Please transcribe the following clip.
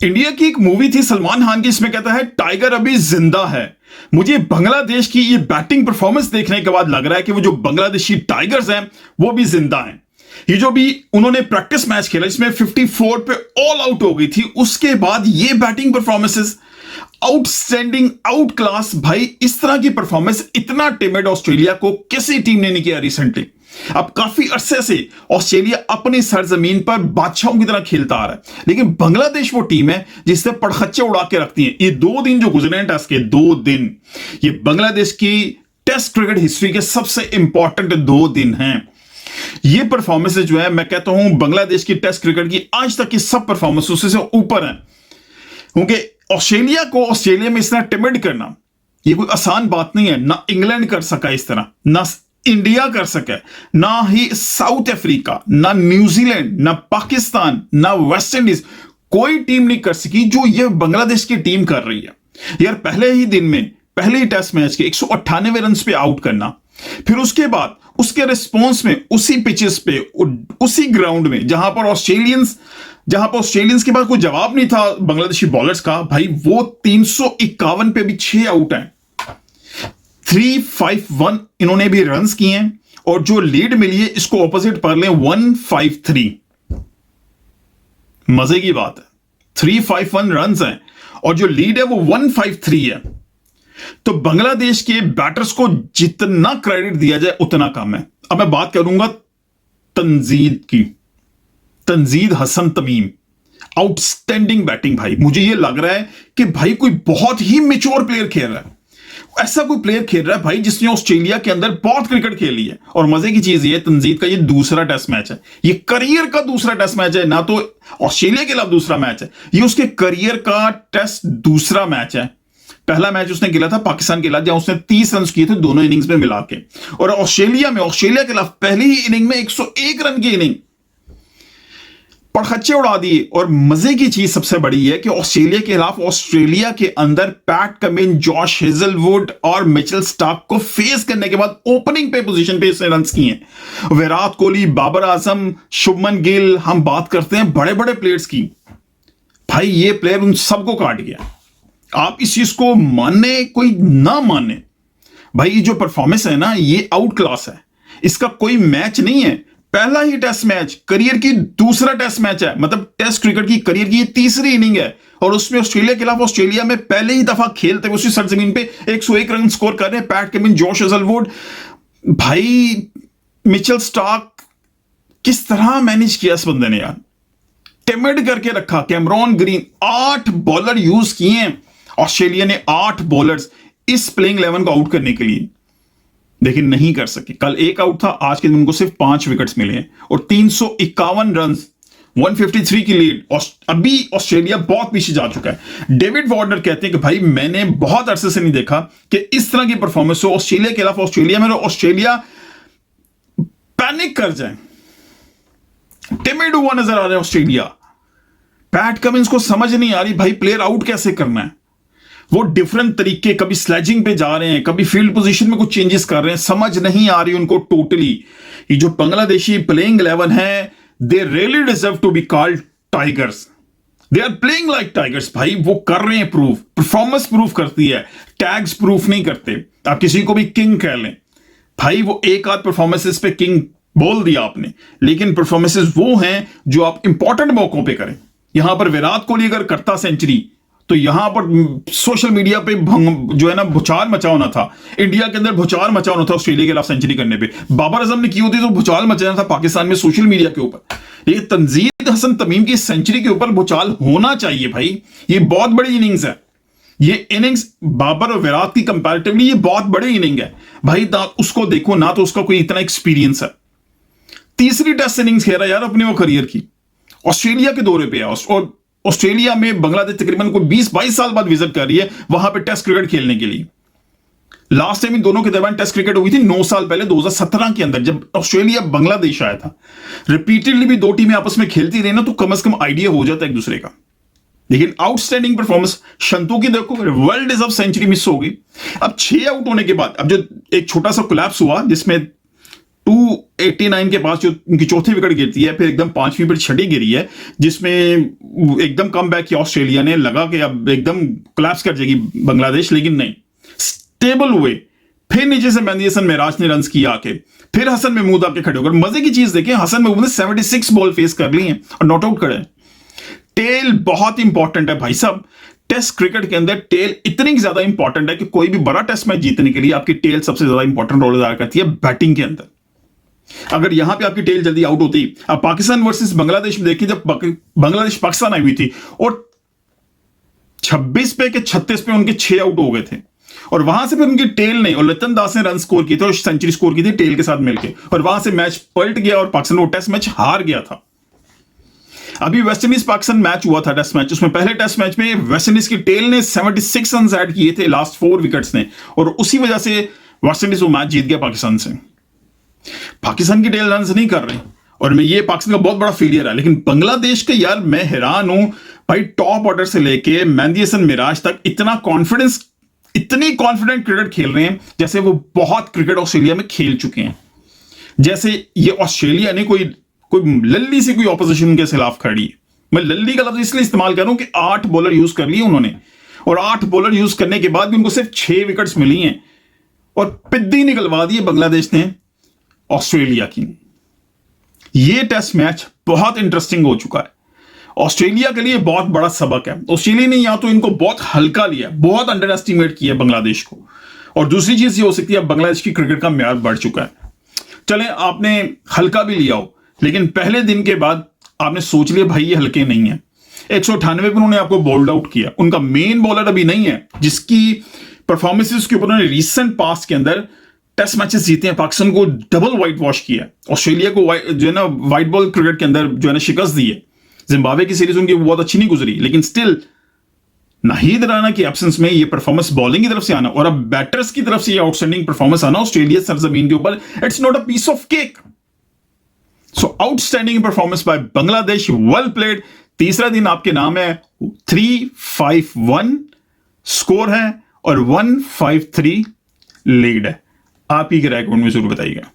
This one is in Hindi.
इंडिया की एक मूवी थी सलमान खान की, इसमें कहता है टाइगर अभी जिंदा है। मुझे बांग्लादेश की ये बैटिंग परफॉर्मेंस देखने के बाद लग रहा है कि वो जो बांग्लादेशी टाइगर्स हैं वो भी जिंदा हैं। ये जो भी उन्होंने प्रैक्टिस मैच खेला इसमें 54 पे ऑल आउट हो गई थी, उसके बाद ये batting performances outstanding, out class. भाई इस तरह की परफॉर्मेंस इतना टिमिड ऑस्ट्रेलिया को किसी टीम ने नहीं किया रिसेंटली। अब काफी अरसे से ऑस्ट्रेलिया अपनी सरजमीन पर बादशाहों की तरह खेलता आ रहा है, लेकिन बांग्लादेश वो टीम है जिससे पड़खच्चे उड़ा के रखती है। ये 2 दिन जो गुजरे हैं टेस्ट के 2 दिन, ये बांग्लादेश की टेस्ट क्रिकेट हिस्ट्री के सबसे इंपॉर्टेंट 2 दिन हैं। ये परफॉर्मेंस जो है, मैं कहता हूं बांग्लादेश की टेस्ट क्रिकेट की आज तक की सब परफॉर्मेंस उससे ऊपर है, क्योंकि ऑस्ट्रेलिया को ऑस्ट्रेलिया में इतना टिमिड करना ये कोई आसान बात नहीं है। ना इंग्लैंड कर सका इस तरह, ना इंडिया कर सके, ना ही साउथ अफ्रीका, ना न्यूजीलैंड, ना पाकिस्तान, ना वेस्ट इंडीज, कोई टीम नहीं कर सकी जो ये बांग्लादेश की टीम कर रही है। यार पहले ही दिन में, पहले ही टेस्ट मैच के 198 रन पे आउट करना, फिर उसके बाद उसके रिस्पॉन्स में उसी पिचेस पे, उसी ग्राउंड में जहां पर ऑस्ट्रेलियंस के पास कोई जवाब नहीं था बांग्लादेशी बॉलर्स का, भाई वो 351 पे भी 6 आउट हैं, 351 इन्होंने भी रन्स किए हैं, और जो लीड मिली है इसको ऑपोजिट पर लें 153। मजे की बात है, 351 रन्स हैं और जो लीड है वो 153 है। तो बांग्लादेश के बैटर्स को जितना क्रेडिट दिया जाए उतना कम है। अब मैं बात करूंगा तंजीद की, तंजीद हसन तमीम, आउटस्टैंडिंग बैटिंग। भाई मुझे ये लग रहा है कि भाई कोई बहुत ही मैच्योर प्लेयर खेल रहा है, ऐसा कोई प्लेयर खेल रहा है भाई जिसने ऑस्ट्रेलिया के अंदर बहुत क्रिकेट खेली है। और मजे की चीज ये, तंजीद का ये दूसरा टेस्ट मैच है, ये करियर का दूसरा टेस्ट मैच है, ना तो ऑस्ट्रेलिया के खिलाफ दूसरा मैच है, ये उसके करियर का टेस्ट दूसरा मैच है। पहला मैच उसने खेला था पाकिस्तान के खिलाफ जहां उसने 30 रन किए थे दोनों इनिंग्स में मिला के, और ऑस्ट्रेलिया के खिलाफ पहली ही इनिंग में 101 रन की इनिंग, पड़खच्चे उड़ा दिए। और मजे की चीज सबसे बड़ी है कि ऑस्ट्रेलिया के खिलाफ ऑस्ट्रेलिया के अंदर पैट कमिंस, जॉश हेजलवुड और मिचेल स्टार्क को फेस करने के बाद ओपनिंग पे पोजीशन पे इसने रन किए हैं। विराट कोहली, बाबर आजम, शुभमन गिल, हम बात करते हैं बड़े बड़े प्लेयर्स की, भाई ये प्लेयर उन सबको काट गया। आप इस चीज को माने कोई ना माने, भाई ये जो परफॉर्मेंस है ना ये आउट क्लास है, इसका कोई मैच नहीं है। पहला ही टेस्ट मैच, करियर की दूसरा टेस्ट मैच है, मतलब टेस्ट क्रिकेट की करियर की तीसरी इनिंग है, और उसमें ऑस्ट्रेलिया के खिलाफ ऑस्ट्रेलिया में पहले ही दफा खेलते हुए उसी सरजमीन पे 101 रन स्कोर कर रहे हैं। पैट कमिंस, जॉश हेजलवुड, भाई मिचेल स्टार्क, किस तरह मैनेज किया इस बंदे ने यार, टिमिड करके रखा। कैमरॉन ग्रीन, 8 बॉलर यूज किए हैं ऑस्ट्रेलिया ने, 8 बॉलर्स इस प्लेइंग 11 को आउट करने के लिए, लेकिन नहीं कर सके। कल 1 आउट था, आज के दिन उनको सिर्फ 5 विकेट्स मिले हैं और 351 रन, 153 की लीड। अभी ऑस्ट्रेलिया बहुत पीछे जा चुका है। डेविड वार्नर कहते हैं कि भाई मैंने बहुत अरसे से नहीं देखा कि इस तरह की परफॉर्मेंस हो ऑस्ट्रेलिया के खिलाफ, ऑस्ट्रेलिया में ऑस्ट्रेलिया पैनिक कर जाए, टिमिड हुआ नजर आ रहा है ऑस्ट्रेलिया। पैट कमिंस को समझ नहीं आ रही भाई प्लेयर आउट कैसे करना है, वो डिफरेंट तरीके, कभी स्लेजिंग पे जा रहे हैं, कभी फील्ड पोजीशन में कुछ चेंजेस कर रहे हैं, समझ नहीं आ रही उनको टोटली। ये जो बांग्लादेशी प्लेइंग 11 है, they really deserve to be called tigers, they are playing like tigers. भाई वो कर रहे हैं प्रूफ, परफॉर्मेंस प्रूफ करती है, टैग्स प्रूफ नहीं करते। आप किसी को भी किंग कह लें, भाई वो एक आध परफॉर्मेंसेस पे किंग बोल दिया आपने, लेकिन परफॉर्मेंसेस वो हैं जो आप इंपॉर्टेंट मौकों पे करें। यहां पर विराट कोहली अगर करता सेंचुरी तो यहां पर सोशल मीडिया पे जो है ना भूचाल मचा होना था, इंडिया के अंदर भूचाल मचा होना था ऑस्ट्रेलिया के खिलाफ सेंचुरी करने पे। बाबर आजम ने की होती तो भूचाल मचाना था पाकिस्तान में सोशल मीडिया के ऊपर। ये तंजीद हसन तमीम की सेंचुरी के ऊपर भूचाल होना चाहिए भाई, ये बहुत बड़ी इनिंग्स है। ये इनिंग्स बाबर और विराट की कंपैरेटिवली ये बहुत बड़ी इनिंग है भाई। उसको देखो ना, तो उसका कोई इतना एक्सपीरियंस है, तीसरी टेस्ट इनिंग्स खेल रहा है यार अपने वो करियर की, ऑस्ट्रेलिया के दौरे पे है। और ऑस्ट्रेलिया में बांग्लादेश तकरीबन कोई 20-22 साल बाद विजिट कर रही है वहां पे टेस्ट क्रिकेट खेलने के लिए। लास्ट टाइम इन दोनों के दरमियान टेस्ट क्रिकेट हुई थी 9 साल पहले, 2017 के अंदर, जब ऑस्ट्रेलिया बांग्लादेश आया था। रिपीटेडली भी 2 टीमें आपस में खेलती रही ना, तो कम से कम आइडिया हो जाता है एक दूसरे का। लेकिन आउटस्टैंडिंग परफॉर्मेंस शंतु की देखो, वर्ल्ड डिजर्व सेंचुरी मिस होगी। अब 6 आउट होने के बाद अब जो एक छोटा सा कोलैप्स हुआ जिसमें 89 के पास जो उनकी चौथी विकेट गिरती है, फिर एकदम पांचवीं पर छठी गिरी है, जिसमें एकदम कम बैक किया ऑस्ट्रेलिया ने, लगा कि अब एकदम कोलैप्स कर जाएगी बांग्लादेश, लेकिन नहीं, स्टेबल हुए। फिर नीचे से मेहदी हसन मिराज ने रन किया आके, फिर हसन महमूद आके खड़े होकर। मजे की चीज देखें, हसन महमूद ने 76 बॉल फेस कर ली हैं और नॉट आउट करे। टेल बहुत इंपॉर्टेंट है भाई साहब, टेस्ट क्रिकेट के अंदर टेल इतनी ज्यादा इंपॉर्टेंट है कि कोई भी बड़ा टेस्ट मैच जीतने के लिए आपकी टेल सबसे ज्यादा इंपॉर्टेंट रोल अदा करती है बैटिंग के अंदर। अगर यहां पे आपकी टेल जल्दी आउट होती, अब पाकिस्तान वर्सेस बांग्लादेश में देखिए, जब बांग्लादेश पाकिस्तान आई हुई थी और 26 पे के 36 पे उनके 6 आउट हो गए थे, और वहां से फिर उनकी टेल ने और लितन दास ने रन स्कोर किए थे और सेंचुरी स्कोर की थी टेल के साथ मिलकर, और वहां से मैच पलट गया और पाकिस्तान वो टेस्ट मैच हार गया था। अभी वेस्ट इंडीज पाकिस्तान मैच हुआ था टेस्ट मैच, उसमें पहले टेस्ट मैच में वेस्ट इंडीज की टेल ने 76 रन ऐड किए थे लास्ट 4 विकेट्स ने, और उसी वजह से वेस्ट इंडीज वो मैच जीत गया पाकिस्तान से। पाकिस्तान की टेल रन नहीं कर रहे, और मैं ये पाकिस्तान का बहुत बड़ा फेलियर है। लेकिन बांग्लादेश के यार मैं हैरान हूं भाई, टॉप ऑर्डर से लेके मेहदी हसन मिराज तक इतनी कॉन्फिडेंट क्रिकेट खेल रहे हैं जैसे वो बहुत क्रिकेट ऑस्ट्रेलिया में खेल चुके हैं। जैसे ये ऑस्ट्रेलिया ने कोई लल्ली से कोई ऑपोजिशन के खिलाफ खड़ी है। मैं लल्ली का लफ्ज इसलिए इस्तेमाल कर रहा हूं कि 8 बॉलर यूज कर लिए उन्होंने, और 8 बॉलर यूज करने के बाद भी उनको सिर्फ 6 विकेट्स मिली हैं, और पिद्दी निकलवा दी बांग्लादेश ने ऑस्ट्रेलिया की। ये टेस्ट मैच बहुत इंटरेस्टिंग हो चुका है, ऑस्ट्रेलिया के लिए बहुत बड़ा सबक है। ऑस्ट्रेलिया ने या तो इनको बहुत हल्का लिया, बहुत अंडर एस्टिमेट किया बांग्लादेश को, और दूसरी चीज ये हो सकती है बांग्लादेश की क्रिकेट का म्यार बढ़ चुका है। चले आपने हल्का भी लिया हो, लेकिन पहले दिन के बाद आपने सोच लिया भाई ये हल्के नहीं है। 198 पर उन्होंने आपको बोल्ड आउट किया। उनका मेन बॉलर अभी नहीं है जिसकी परफॉर्मेंसेस के ऊपर उन्होंने रिसेंट पास्ट के अंदर टेस्ट मैचेस जीते हैं, पाकिस्तान को डबल व्हाइट वॉश किया, ऑस्ट्रेलिया को जो है ना व्हाइट बॉल क्रिकेट के अंदर जो है ना शिकस्त दी है। जिम्बाब्वे की सीरीज उनकी बहुत अच्छी नहीं गुजरी, लेकिन स्टिल नाहिद राणा की एब्सेंस में ये परफॉर्मेंस बॉलिंग की तरफ से आना और अब बैटर्स की तरफ से ये आउटस्टैंडिंग परफॉर्मेंस आना ऑस्ट्रेलिया सरजमीन के ऊपर, it's not a piece of cake. So outstanding performance by Bangladesh, well played. तीसरा दिन आपके नाम है, 3-5-1 स्कोर है और 1-5-3 लीड है। आप ही के राय कमेंट में जरूर बताइएगा।